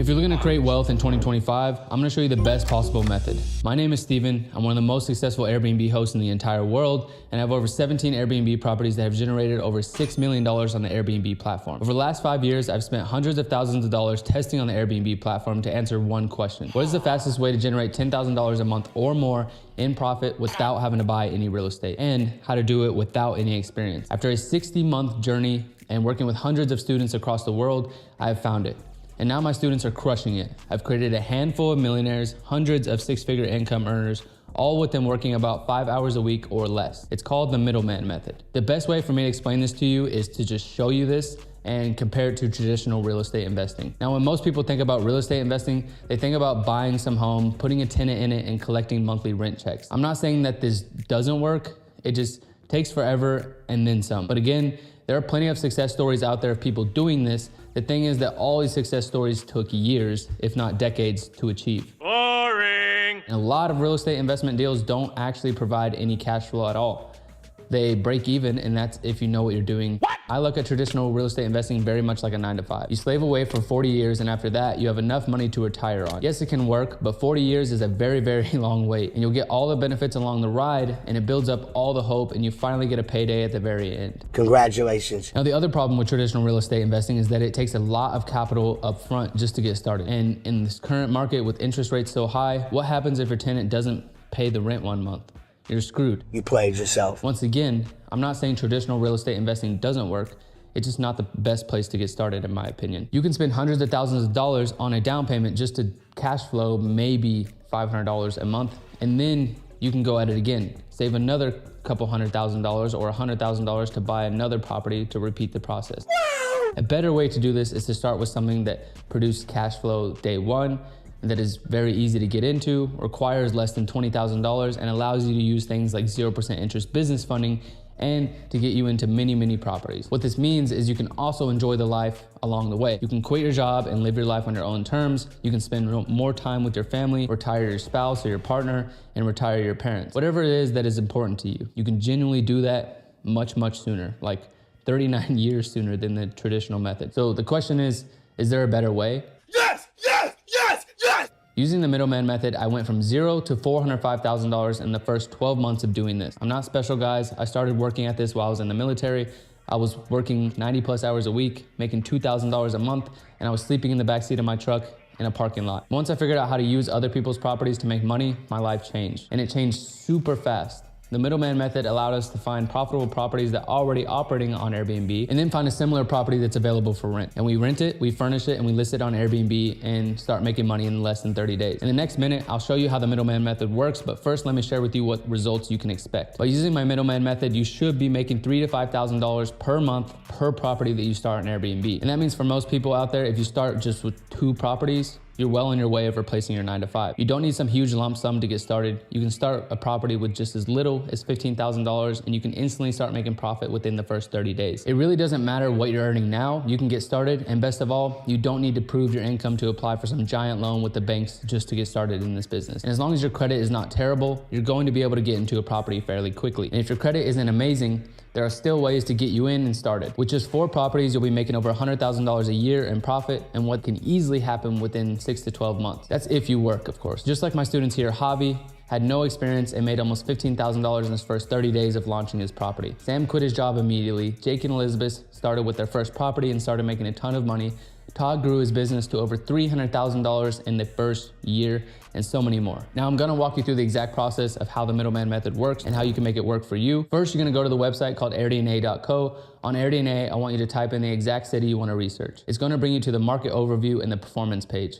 If you're looking to create wealth in 2025, I'm gonna show you the best possible method. My name is Steven. I'm one of the most successful Airbnb hosts in the entire world, and I have over 17 Airbnb properties that have generated over $6 million on the Airbnb platform. Over the last 5 years, I've spent hundreds of thousands of dollars testing on the Airbnb platform to answer one question. What is the fastest way to generate $10,000 a month or more in profit without having to buy any real estate? And how to do it without any experience. After a 60-month journey and working with hundreds of students across the world, I have found it. And now my students are crushing it. I've created a handful of millionaires, hundreds of six-figure income earners, all with them working about 5 hours a week or less. It's called the middleman method. The best way for me to explain this to you is to just show you this and compare it to traditional real estate investing. Now, when most people think about real estate investing, they think about buying some home, putting a tenant in it, and collecting monthly rent checks. I'm not saying that this doesn't work. It just takes forever and then some. But again, there are plenty of success stories out there of people doing this. The thing is that all these success stories took years, if not decades, to achieve. Boring. And a lot of real estate investment deals don't actually provide any cash flow at all. They break even, and that's if you know what you're doing. What? I look at traditional real estate investing very much like a 9-to-5. You slave away for 40 years, and after that, you have enough money to retire on. Yes, it can work, but 40 years is a very, very long wait, and you'll get all the benefits along the ride, and it builds up all the hope, and you finally get a payday at the very end. Congratulations. Now, the other problem with traditional real estate investing is that it takes a lot of capital up front just to get started. And in this current market with interest rates so high, what happens if your tenant doesn't pay the rent 1 month? You're screwed. You played yourself. Once again, I'm not saying traditional real estate investing doesn't work. It's just not the best place to get started, in my opinion. You can spend hundreds of thousands of dollars on a down payment just to cash flow maybe $500 a month, and then you can go at it again. Save another couple $100,000 or $100,000 to buy another property to repeat the process. A better way to do this is to start with something that produces cash flow day one, that is very easy to get into, requires less than $20,000, and allows you to use things like 0% interest business funding and to get you into many properties. What this means is you can also enjoy the life along the way. You can quit your job and live your life on your own terms. You can spend more time with your family, retire your spouse or your partner, and retire your parents. Whatever it is that is important to you, you can genuinely do that much sooner, like 39 years sooner than the traditional method. So the question is there a better way? Using the middleman method, I went from $0 to $405,000 in the first 12 months of doing this. I'm not special, guys. I started working at this while I was in the military. I was working 90+ hours a week, making $2,000 a month, and I was sleeping in the backseat of my truck in a parking lot. Once I figured out how to use other people's properties to make money, my life changed, and it changed super fast. The middleman method allowed us to find profitable properties that are already operating on Airbnb, and then find a similar property that's available for rent. And we rent it, we furnish it, and we list it on Airbnb and start making money in less than 30 days. In the next minute, I'll show you how the middleman method works, but first let me share with you what results you can expect. By using my middleman method, you should be making $3,000 to $5,000 per month per property that you start on Airbnb. And that means for most people out there, if you start just with 2 properties, you're well on your way of replacing your 9-to-5. You don't need some huge lump sum to get started. You can start a property with just as little as $15,000, and you can instantly start making profit within the first 30 days. It really doesn't matter what you're earning now. You can get started, and best of all, you don't need to prove your income to apply for some giant loan with the banks just to get started in this business. And as long as your credit is not terrible, you're going to be able to get into a property fairly quickly. And if your credit isn't amazing, there are still ways to get you in and started. With just 4 properties, you'll be making over $100,000 a year in profit, and what can easily happen within 6 to 12 months. That's if you work, of course. Just like my students here, Javi had no experience and made almost $15,000 in his first 30 days of launching his property. Sam quit his job immediately. Jake and Elizabeth started with their first property and started making a ton of money. Todd grew his business to over $300,000 in the first year, and so many more. Now I'm gonna walk you through the exact process of how the middleman method works and how you can make it work for you. First, you're gonna go to the website called airdna.co. On AirDNA, I want you to type in the exact city you wanna research. It's gonna bring you to the market overview and the performance page.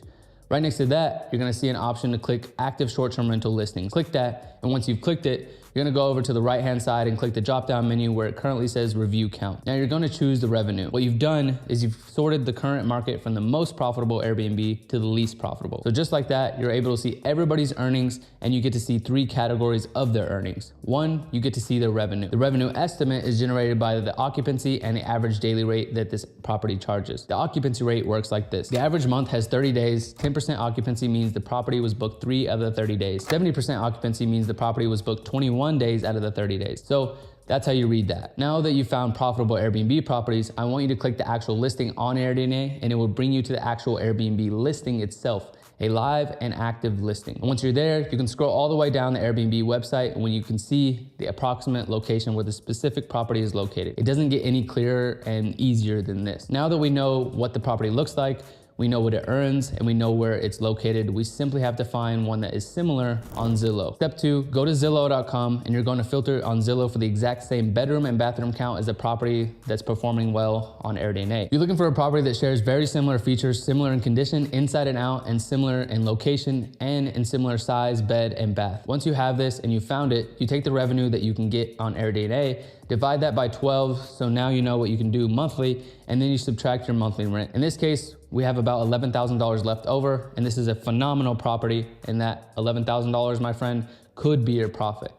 Right next to that, you're gonna see an option to click active short-term rental listings. Click that, and once you've clicked it, you're gonna go over to the right-hand side and click the drop-down menu where it currently says review count. Now you're gonna choose the revenue. What you've done is you've sorted the current market from the most profitable Airbnb to the least profitable. So just like that, you're able to see everybody's earnings, and you get to see 3 categories of their earnings. 1, you get to see their revenue. The revenue estimate is generated by the occupancy and the average daily rate that this property charges. The occupancy rate works like this. The average month has 30 days. 10% occupancy means the property was booked 3 of the 30 days. 70% occupancy means the property was booked 21 days out of the 30 days. So that's how you read that. Now that you found profitable Airbnb properties, I want you to click the actual listing on AirDNA, and it will bring you to the actual Airbnb listing itself, a live and active listing. And once you're there, you can scroll all the way down the Airbnb website when you can see the approximate location where the specific property is located. It doesn't get any clearer and easier than this. Now that we know what the property looks like, we know what it earns, and we know where it's located, we simply have to find one that is similar on Zillow. Step 2, go to Zillow.com, and you're going to filter on Zillow for the exact same bedroom and bathroom count as a property that's performing well on AirDNA. You're looking for a property that shares very similar features, similar in condition, inside and out, and similar in location, and in similar size, bed, and bath. Once you have this and you found it, you take the revenue that you can get on AirDNA, divide that by 12, so now you know what you can do monthly, and then you subtract your monthly rent. In this case, we have about $11,000 left over, and this is a phenomenal property, and that $11,000, my friend, could be your profit.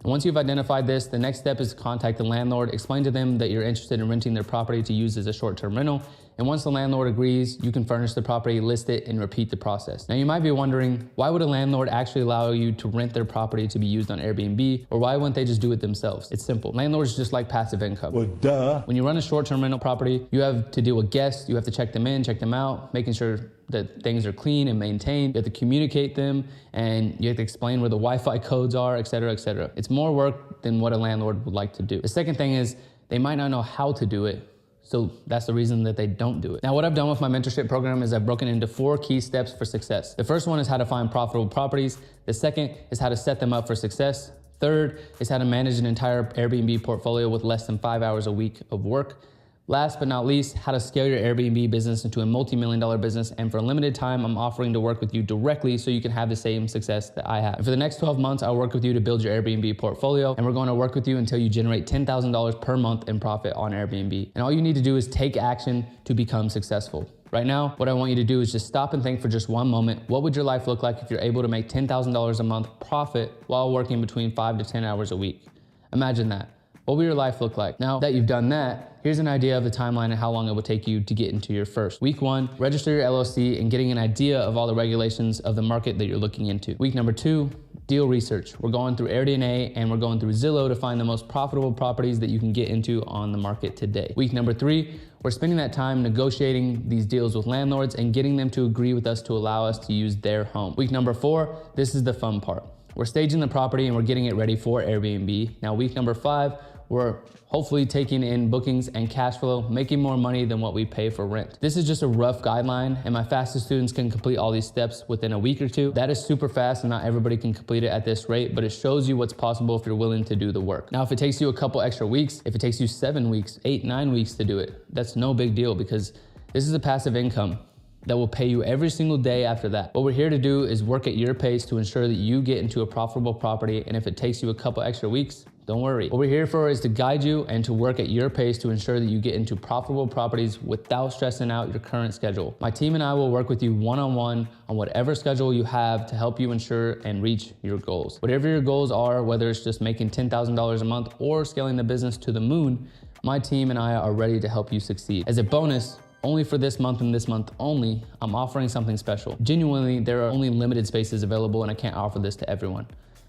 And once you've identified this, the next step is to contact the landlord, explain to them that you're interested in renting their property to use as a short-term rental. And once the landlord agrees, you can furnish the property, list it, and repeat the process. Now you might be wondering, why would a landlord actually allow you to rent their property to be used on Airbnb? Or why wouldn't they just do it themselves? It's simple. Landlords just like passive income. Well, duh. When you run a short-term rental property, you have to deal with guests. You have to check them in, check them out, making sure that things are clean and maintained. You have to communicate them, and you have to explain where the Wi-Fi codes are, et cetera, et cetera. It's more work than what a landlord would like to do. The second thing is they might not know how to do it. So that's the reason that they don't do it. Now, what I've done with my mentorship program is I've broken into 4 key steps for success. The first one is how to find profitable properties. The second is how to set them up for success. Third is how to manage an entire Airbnb portfolio with less than 5 hours a week of work. Last but not least, how to scale your Airbnb business into a multi-million-dollar business. And for a limited time, I'm offering to work with you directly so you can have the same success that I have. And for the next 12 months, I'll work with you to build your Airbnb portfolio. And we're going to work with you until you generate $10,000 per month in profit on Airbnb. And all you need to do is take action to become successful. Right now, what I want you to do is just stop and think for just one moment. What would your life look like if you're able to make $10,000 a month profit while working between 5 to 10 hours a week? Imagine that. What will your life look like? Now that you've done that, here's an idea of the timeline and how long it will take you to get into your first. Week 1, register your LLC and getting an idea of all the regulations of the market that you're looking into. Week number 2, deal research. We're going through AirDNA and we're going through Zillow to find the most profitable properties that you can get into on the market today. Week number 3, we're spending that time negotiating these deals with landlords and getting them to agree with us to allow us to use their home. Week number 4, this is the fun part. We're staging the property and we're getting it ready for Airbnb. Now, week number 5, we're hopefully taking in bookings and cash flow, making more money than what we pay for rent. This is just a rough guideline, and my fastest students can complete all these steps within a week or 2. That is super fast, and not everybody can complete it at this rate, but it shows you what's possible if you're willing to do the work. Now, if it takes you a couple extra weeks, if it takes you 7 weeks, 8, 9 weeks to do it, that's no big deal because this is a passive income that will pay you every single day after that. What we're here to do is work at your pace to ensure that you get into a profitable property, and if it takes you a couple extra weeks, don't worry. What we're here for is to guide you and to work at your pace to ensure that you get into profitable properties without stressing out your current schedule. My team and I will work with you one-on-one on whatever schedule you have to help you ensure and reach your goals. Whatever your goals are, whether it's just making $10,000 a month or scaling the business to the moon, my team and I are ready to help you succeed. As a bonus, only for this month and this month only, I'm offering something special. Genuinely, there are only limited spaces available and I can't offer this to everyone.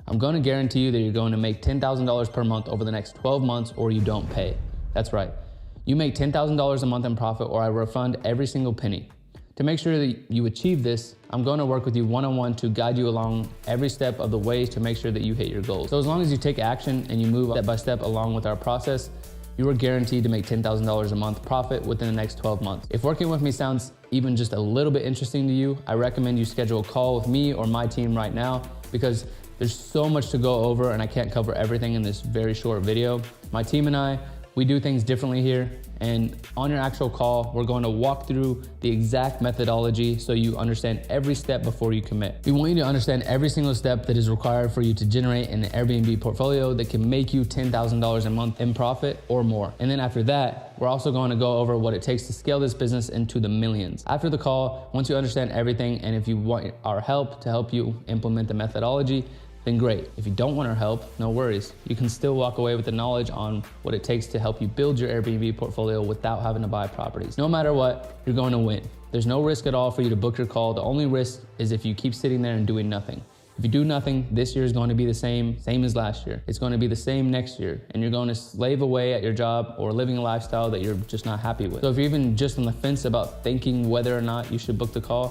I'm going to guarantee you that you're going to make $10,000 per month over the next 12 months or you don't pay. That's right. You make $10,000 a month in profit or I refund every single penny. To make sure that you achieve this, I'm going to work with you one-on-one to guide you along every step of the way to make sure that you hit your goals. So as long as you take action and you move step by step along with our process, you are guaranteed to make $10,000 a month profit within the next 12 months. If working with me sounds even just a little bit interesting to you, I recommend you schedule a call with me or my team right now because there's so much to go over and I can't cover everything in this very short video. My team and I, we do things differently here, and on your actual call, we're going to walk through the exact methodology so you understand every step before you commit. We want you to understand every single step that is required for you to generate an Airbnb portfolio that can make you $10,000 a month in profit or more. And then after that, we're also going to go over what it takes to scale this business into the millions. After the call, once you understand everything, and if you want our help to help you implement the methodology, then great. If you don't want our help, no worries. You can still walk away with the knowledge on what it takes to help you build your Airbnb portfolio without having to buy properties. No matter what, you're going to win. There's no risk at all for you to book your call. The only risk is if you keep sitting there and doing nothing. If If you do nothing, this year is going to be the same as last year. It's going to be the same next year. And you're going to slave away at your job or living a lifestyle that you're just not happy with. So if you're even just on the fence about thinking whether or not you should book the call.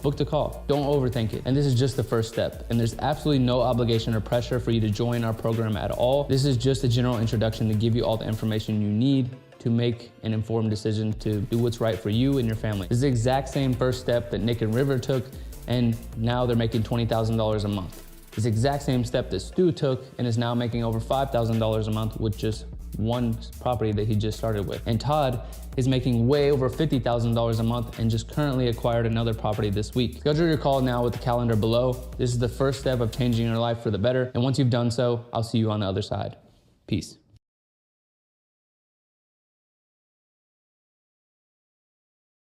Don't overthink it. And this is just the first step. And there's absolutely no obligation or pressure for you to join our program at all. This is just a general introduction to give you all the information you need to make an informed decision to do what's right for you and your family. This is the exact same first step that Nick and River took, and now they're making $20,000 a month. This exact same step that Stu took and is now making over $5,000 a month with just one property that he just started with. And Todd is making way over $50,000 a month and just currently acquired another property this week. Schedule your call now with the calendar below. This is the first step of changing your life for the better. And once you've done so, I'll see you on the other side. Peace.